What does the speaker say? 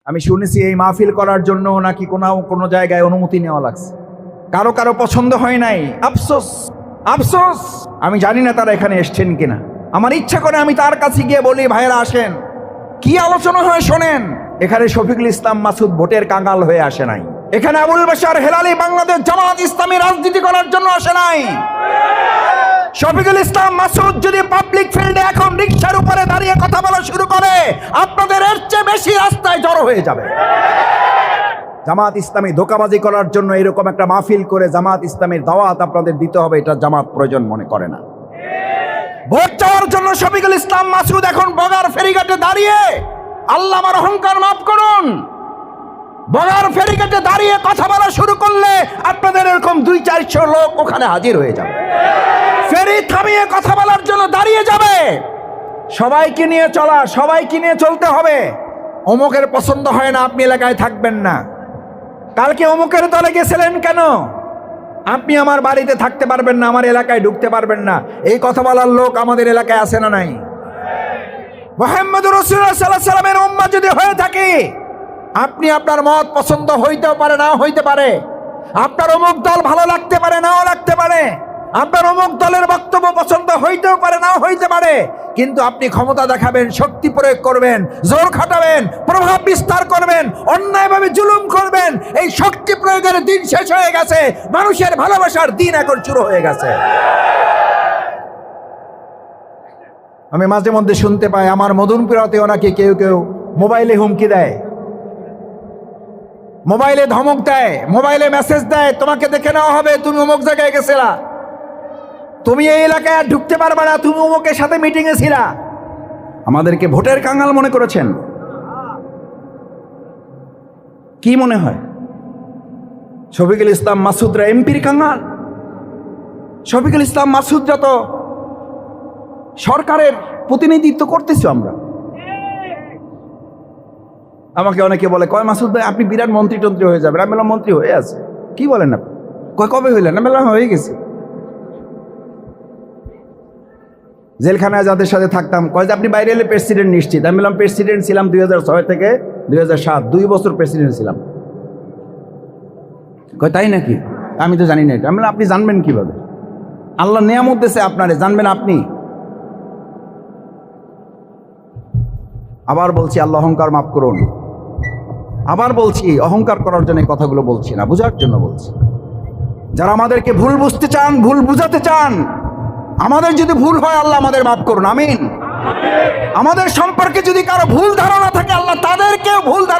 আমি শুনেছি এই মাহফিল করার জন্য নাকি কোনো জায়গায় অনুমতি নেওয়া লাগছে। কারো কারো পছন্দ হয় নাই, আফসোস আফসোস। আমি জানি না তারা এখানে এসছেন কিনা। আমার ইচ্ছা করে আমি তার কাছে গিয়ে বলি, ভাইয়েরা আসেন, কি আলোচনা হয় শোনেন। এখানে শফিকুল ইসলাম মাসুদ ভোটের কাঙাল হয়ে আসে নাই। এখানে আবুল বাশার হেলালি বাংলাদেশ জামাত ইসলামী রাজনীতি করার জন্য আসে নাই। শফিকুল ইসলাম মাসুদ যদি পাবলিক ফিল্ডে এখন রিকশার উপরে দাঁড়িয়ে কথা বলা শুরু করে, আপনাদের এর চেয়ে বেশি রাস্তায় জড়ো হয়ে যাবে। জামাত ইসলামী ধোঁকাবাজি করার জন্য এরকম একটা মাহফিল করে জামাত ইসলামের দাওয়াত আপনাদের দিতে হবে, এটা জামাত প্রয়োজন মনে করে না। ভোট চাওয়ার জন্য শফিকুল ইসলাম মাসুদ এখন বগার ফেরিঘাটে দাঁড়িয়ে, আল্লাহ আমার অহংকার মাফ করুন, বগার ফেরিঘাটে দাঁড়িয়ে কথা বলা শুরু করলে আপনাদের এরকম 200-400 লোক ওখানে হাজির হয়ে যাবে। ফেরি থামিয়ে কথা বলার জন্য দাঁড়িয়ে যাবে। সবাইকে নিয়ে চলা, সবাইকে নিয়ে চলতে হবে। অমুকের পছন্দ হয় না, আপনি এলাকায় থাকবেন না। কালকে অমুকের দলে গেছিলেন কেন? আপনি আমার বাড়িতে থাকতে পারবেন না, আমার এলাকায় ঢুকতে পারবেন না। এই কথা বলার লোক আমাদের এলাকায় আছে না নাই? মুহাম্মদুর রাসূলুল্লাহ সাল্লাল্লাহু আলাইহি ওয়াসাল্লামের উম্মত যদি হয়ে থাকে, আপনি আপনার মত পছন্দ হইতেও পারে, নাও হইতে পারে। আপনার অমুক দল ভালো লাগতে পারে, নাও লাগতে পারে। আপনার অমুক দলের বক্তব্য পছন্দ হইতেও পারে, নাও হইতে পারে। কিন্তু আপনি ক্ষমতা দেখাবেন, শক্তি প্রয়োগ করবেন, জোর খাটাবেন, প্রভাব বিস্তার করবেন, অন্যায়ভাবে জুলুম করবেন। এই শক্তি প্রয়োগের দিন শেষ হয়ে গেছে, মানুষের ভালোবাসার দিন এখন শুরু হয়ে গেছে। আমি মাঝে মধ্যে শুনতে পাই, আমার মদনপুরাতেও নাকি কেউ কেউ মোবাইলে হুমকি দেয়, মোবাইলে ধমক দেয়, মোবাইলে মেসেজ দেয়, তোমাকে দেখে নেওয়া হবে, তুমি অমুক জায়গায় গেছিলা, তুমি এই এলাকায় আর ঢুকতে পারবে না, তুমি অমুকের সাথে মিটিংয়ে ছিলা। আমাদেরকে ভোটের কাঙাল মনে করেছেন? কি মনে হয় শফিকুল ইসলাম মাসুদরা এমপির কাঙাল? শফিকুল ইসলাম মাসুদরা তো সরকারের প্রতিনিধিত্ব করতেছি আমরা। আমাকে অনেকে বলে, কয় মাসুদ ভাই আপনি বিরাট মন্ত্রী টন্ত্রী হয়ে যাবেন। আমি বললাম মন্ত্রী হয়ে আছে। কি বলেন আপনি? কয় কবে হইলেন? আমি বললাম হয়ে গেছি। জেলখানায় যাদের সাথে থাকতাম কয় যে আপনি বাইরে এলে প্রেসিডেন্ট নিশ্চিত। আমি বললাম প্রেসিডেন্ট ছিলাম 2006 থেকে 2007, 2 বছর প্রেসিডেন্ট ছিলাম। কয় তাই নাকি? আমি তো জানি না এটা। আমি বললাম আপনি জানবেন কিভাবে? আল্লাহ নিয়ামত দিয়েছে আপনারে, জানবেন আপনি? আবার বলছি, আল্লাহ অহংকার মাফ করুন। আবার বলছি, অহংকার করার জন্য এই কথাগুলো বলছি না, বুঝার জন্য বলছি। যারা আমাদেরকে ভুল বুঝতে চান, ভুল বুঝাতে চান, আমাদের যদি ভুল হয় আল্লাহ আমাদের মাফ করুন, আমিন। আমাদের সম্পর্কে যদি কারো ভুল ধারণা থাকে, আল্লাহ তাদেরকেও ভুল ধারণা